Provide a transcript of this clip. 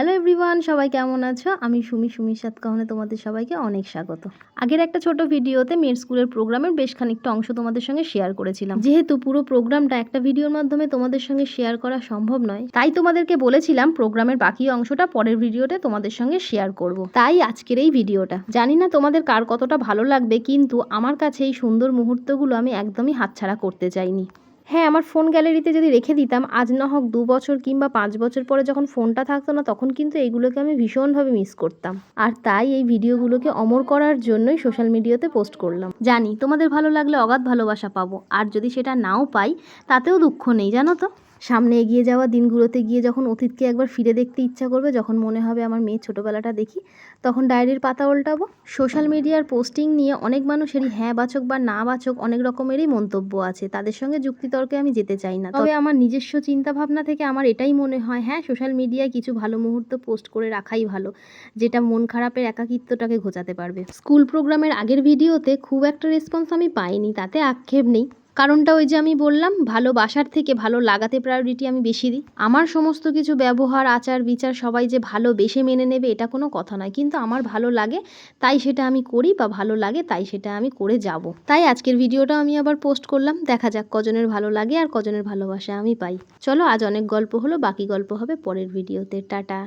Hello everyone, সবাই কেমন আছো? আমি সুমির সাথে কাহনে তোমাদের সবাইকে অনেক স্বাগত। আগের একটা ছোট ভিডিওতে মেয়ের স্কুলের প্রোগ্রামের বেশ খানিকটা অংশ তোমাদের সঙ্গে শেয়ার করেছিলাম। যেহেতু পুরো প্রোগ্রামটা একটা ভিডিওর মাধ্যমে তোমাদের সঙ্গে শেয়ার করা সম্ভব নয়, তাই তোমাদেরকে বলেছিলাম প্রোগ্রামের বাকি অংশটা পরের ভিডিওতে তোমাদের সঙ্গে শেয়ার করব। তাই আজকের এই ভিডিওটা। জানি না তোমাদের কার কতটা ভালো লাগবে, কিন্তু আমার কাছে এই সুন্দর মুহূর্তগুলো আমি একদমই হাতছাড়া করতে চাইনি। হ্যাঁ, আমার ফোন গ্যালারিতে যদি রেখে দিতাম, আজ না হোক 2 বছর কিংবা 5 বছর পরে যখন ফোনটা থাকতো না, তখন কিন্তু এইগুলোকে আমি ভীষণভাবে মিস করতাম। আর তাই এই ভিডিওগুলোকে অমর করার জন্যই সোশ্যাল মিডিয়াতে পোস্ট করলাম। জানি তোমাদের ভালো লাগলে অগাধ ভালোবাসা পাবো, আর যদি সেটা নাও পাই তাতেও দুঃখ নেই, জানো তো। সামনে এগিয়ে যাওয়া দিনগুলোতে গিয়ে যখন অতীতকে একবার ফিরে দেখতে ইচ্ছা করবে, যখন মনে হবে আমার মেয়ের ছোটোবেলাটা দেখি, তখন ডায়েরির পাতা উল্টাবো। সোশ্যাল মিডিয়ার পোস্টিং নিয়ে অনেক মানুষেরই হ্যাঁ বাচক বা না বাচক অনেক রকমেরই মন্তব্য আছে, তাদের সঙ্গে যুক্তিতর্কে আমি যেতে চাই না। তবে আমার নিজস্ব চিন্তাভাবনা থেকে আমার এটাই মনে হয়, হ্যাঁ, সোশ্যাল মিডিয়ায় কিছু ভালো মুহূর্ত পোস্ট করে রাখাই ভালো, যেটা মন খারাপের একাকিত্বটাকে ঘোচাতে পারবে। স্কুল প্রোগ্রামের আগের ভিডিওতে খুব একটা রেসপন্স আমি পাইনি, তাতে আক্ষেপ নেই। কারণটা ওই যে আমি বললাম, ভালোবাসার থেকে ভালো লাগাতে প্রায়োরিটি আমি বেশি দিই। আমার সমস্ত কিছু ব্যবহার, আচার বিচার সবাই যে ভালোবেসে মেনে নেবে এটা কোনো কথা নয়, কিন্তু আমার ভালো লাগে তাই সেটা আমি করি, বা ভালো লাগে তাই সেটা আমি করে যাব। তাই আজকের ভিডিওটা আমি আবার পোস্ট করলাম, দেখা যাক কজনের ভালো লাগে আর কজনের ভালোবাসা আমি পাই। চলো, আজ অনেক গল্প হলো, বাকি গল্প হবে পরের ভিডিওতে। টাটা।